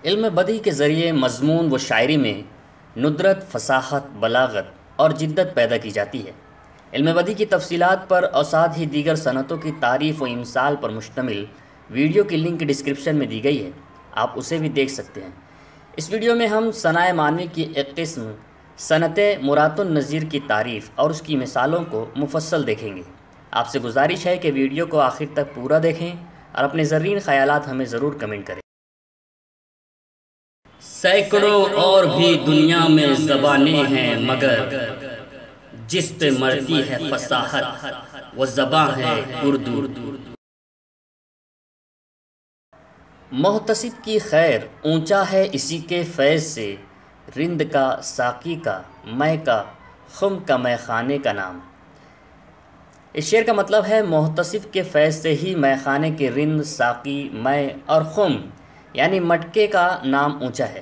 علم بدیع کے ذریعے مضمون و شاعری میں ندرت، فصاحت، بلاغت اور جدت پیدا کی جاتی ہے۔ علم بدیع کی تفصیلات پر اور ساتھ ہی دیگر صنعتوں کی تعریف و امثال پر مشتمل ویڈیو کی لنک ڈسکرپشن میں دی گئی ہے، آپ اسے بھی دیکھ سکتے ہیں۔ اس ویڈیو میں ہم صنائع معنوی کی ایک قسم صنعت مرات النظیر کی تعریف اور اس کی مثالوں کو مفصل دیکھیں گے۔ آپ سے گزارش ہے کہ ویڈیو کو آخر تک پورا دیکھیں اور اپنے زرین خیالات ہمیں ضرور کمنٹ کریں۔ سینکڑوں اور بھی دنیا میں زبانیں ہیں، مگر جس پہ مرتی ہے فصاحت وہ زباں ہے اردو۔ محتسب کی خیر اونچا ہے اسی کے فیض سے، رند کا، ساقی کا، مے کا، خم کا، مے خانے کا نام۔ اس شعر کا مطلب ہے محتسب کے فیض سے ہی مے خانے کے رند، ساقی، مے اور خم یعنی مٹکے کا نام اونچا ہے۔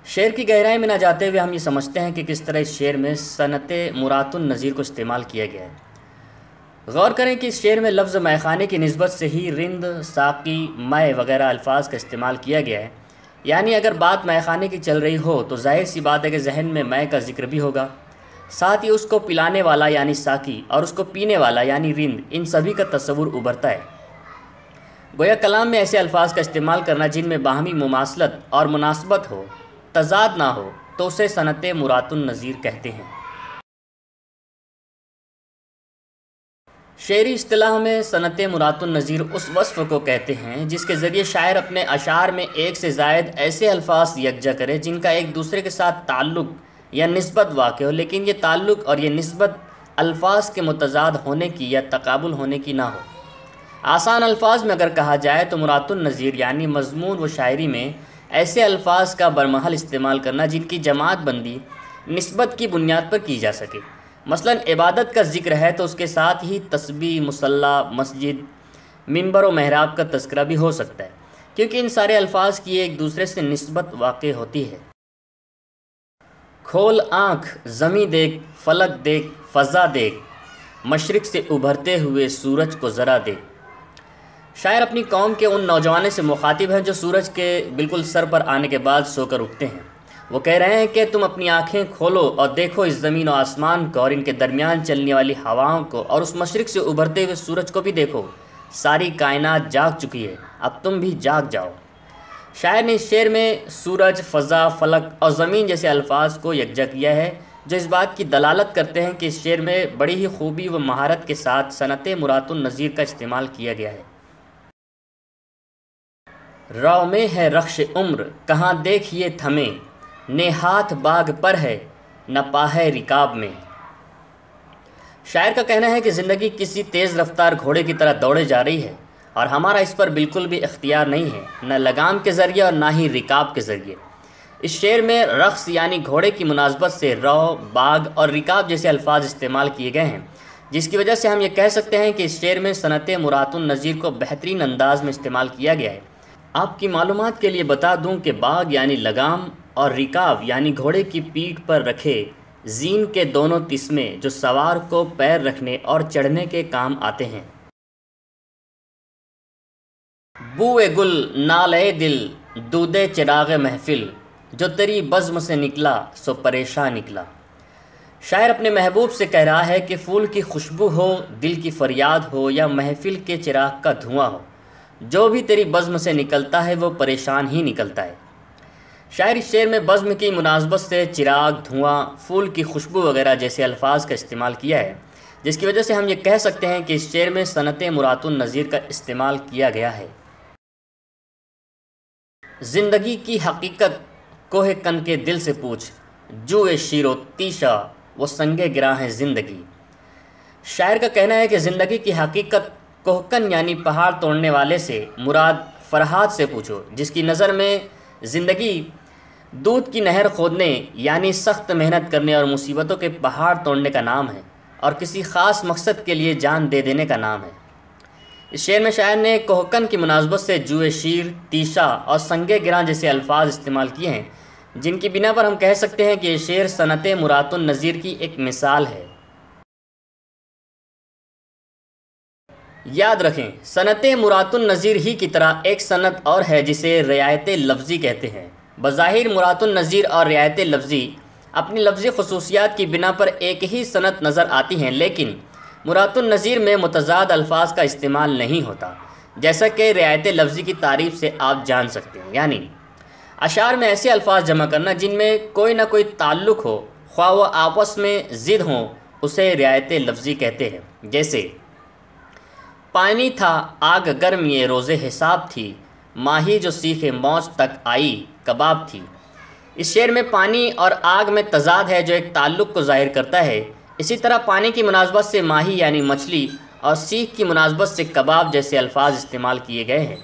شعر کی گہرائی میں نہ جاتے ہوئے ہم یہ سمجھتے ہیں کہ کس طرح اس شعر میں صنعت مرات النظیر کو استعمال کیا گیا ہے۔ غور کریں کہ اس شعر میں لفظ مے خانے کی نسبت سے ہی رند، ساقی، مے وغیرہ الفاظ کا استعمال کیا گیا ہے، یعنی اگر بات مے خانے کی چل رہی ہو تو ظاہر سی بات ہے کہ ذہن میں مے کا ذکر بھی ہوگا، ساتھ ہی اس کو پلانے والا یعنی ساقی اور اس کو پینے والا یعنی رند، ان سبھی کا تصور ابھرتا ہے۔ گویا کلام میں ایسے الفاظ کا استعمال کرنا جن میں باہمی مماثلت اور مناسبت ہو، تضاد نہ ہو، تو اسے صنعت مرات النظیر کہتے ہیں۔ شعری اصطلاح میں صنعت مرات النظیر اس وصف کو کہتے ہیں جس کے ذریعے شاعر اپنے اشعار میں ایک سے زائد ایسے الفاظ یکجا کرے جن کا ایک دوسرے کے ساتھ تعلق یا نسبت واقع ہو، لیکن یہ تعلق اور یہ نسبت الفاظ کے متضاد ہونے کی یا تقابل ہونے کی نہ ہو۔ آسان الفاظ میں اگر کہا جائے تو مرات النظیر یعنی مضمون و شاعری میں ایسے الفاظ کا برمحل استعمال کرنا جن کی جماعت بندی نسبت کی بنیاد پر کی جا سکے۔ مثلا عبادت کا ذکر ہے تو اس کے ساتھ ہی تسبیح، مصلی، مسجد، منبر و محراب کا تذکرہ بھی ہو سکتا ہے، کیونکہ ان سارے الفاظ کی ایک دوسرے سے نسبت واقع ہوتی ہے۔ کھول آنکھ، زمیں دیکھ، فلک دیکھ، فضا دیکھ، مشرق سے ابھرتے ہوئے سورج کو ذرا دیکھ۔ شاعر اپنی قوم کے ان نوجوانوں سے مخاطب ہیں جو سورج کے بالکل سر پر آنے کے بعد سو کر اٹھتے ہیں۔ وہ کہہ رہے ہیں کہ تم اپنی آنکھیں کھولو اور دیکھو اس زمین و آسمان کو اور ان کے درمیان چلنے والی ہواؤں کو، اور اس مشرق سے ابھرتے ہوئے سورج کو بھی دیکھو۔ ساری کائنات جاگ چکی ہے، اب تم بھی جاگ جاؤ۔ شاعر نے اس شعر میں سورج، فضا، فلک اور زمین جیسے الفاظ کو یکجا کیا ہے جو اس بات کی دلالت کرتے ہیں کہ اس شعر میں بڑی ہی خوبی و مہارت کے ساتھ صنعت مرات النظیر کا استعمال کیا گیا ہے۔ رو میں ہے رخش عمر، کہاں دیکھیے تھمے، نے ہاتھ باغ پر ہے، نہ پاہے رکاب میں۔ شاعر کا کہنا ہے کہ زندگی کسی تیز رفتار گھوڑے کی طرح دوڑے جا رہی ہے اور ہمارا اس پر بالکل بھی اختیار نہیں ہے، نہ لگام کے ذریعے اور نہ ہی رکاب کے ذریعے۔ اس شعر میں رخص یعنی گھوڑے کی مناسبت سے رو، باغ اور رکاب جیسے الفاظ استعمال کیے گئے ہیں، جس کی وجہ سے ہم یہ کہہ سکتے ہیں کہ اس شعر میں صنعت مرات النظیر کو بہترین انداز میں استعمال کیا گیا ہے۔ آپ کی معلومات کے لیے بتا دوں کہ باغ یعنی لگام اور رکاب یعنی گھوڑے کی پیٹھ پر رکھے زین کے دونوں تسمے جو سوار کو پیر رکھنے اور چڑھنے کے کام آتے ہیں۔ بوئے گل، نالے دل، دودے چراغ محفل، جو تیری بزم سے نکلا سو پریشاں نکلا۔ شاعر اپنے محبوب سے کہہ رہا ہے کہ پھول کی خوشبو ہو، دل کی فریاد ہو یا محفل کے چراغ کا دھواں ہو، جو بھی تیری بزم سے نکلتا ہے وہ پریشان ہی نکلتا ہے۔ شاعر اس شعر میں بزم کی مناسبت سے چراغ، دھواں، پھول کی خوشبو وغیرہ جیسے الفاظ کا استعمال کیا ہے، جس کی وجہ سے ہم یہ کہہ سکتے ہیں کہ اس شعر میں صنعت مرات النظیر کا استعمال کیا گیا ہے۔ زندگی کی حقیقت کوہ کن کے دل سے پوچھ، جوئے شیر و تیشا وہ سنگے گراں ہے زندگی۔ شاعر کا کہنا ہے کہ زندگی کی حقیقت کوہکن یعنی پہاڑ توڑنے والے سے مراد فرہاد سے پوچھو، جس کی نظر میں زندگی دودھ کی نہر کھودنے یعنی سخت محنت کرنے اور مصیبتوں کے پہاڑ توڑنے کا نام ہے اور کسی خاص مقصد کے لیے جان دے دینے کا نام ہے۔ اس شعر میں شاعر نے کوہکن کی مناسبت سے جوئے شیر، تیشا اور سنگے گراں جیسے الفاظ استعمال کیے ہیں، جن کی بنا پر ہم کہہ سکتے ہیں کہ یہ شعر صنعت مرات النظیر کی ایک مثال ہے۔ یاد رکھیں، صنعت مرات النظیر ہی کی طرح ایک صنعت اور ہے جسے رعایت لفظی کہتے ہیں۔ بظاہر مرات النظیر اور رعایت لفظی اپنی لفظی خصوصیات کی بنا پر ایک ہی صنعت نظر آتی ہیں، لیکن مرات النظیر میں متضاد الفاظ کا استعمال نہیں ہوتا، جیسا کہ رعایت لفظی کی تعریف سے آپ جان سکتے ہیں، یعنی اشعار میں ایسے الفاظ جمع کرنا جن میں کوئی نہ کوئی تعلق ہو، خواہ وہ آپس میں ضد ہوں، اسے رعایت لفظی کہتے ہیں۔ جیسے پانی تھا آگ گرم یہ روز حساب تھی، ماہی جو سیخ موج تک آئی کباب تھی۔ اس شعر میں پانی اور آگ میں تضاد ہے جو ایک تعلق کو ظاہر کرتا ہے۔ اسی طرح پانی کی مناسبت سے ماہی یعنی مچھلی اور سیخ کی مناسبت سے کباب جیسے الفاظ استعمال کیے گئے ہیں۔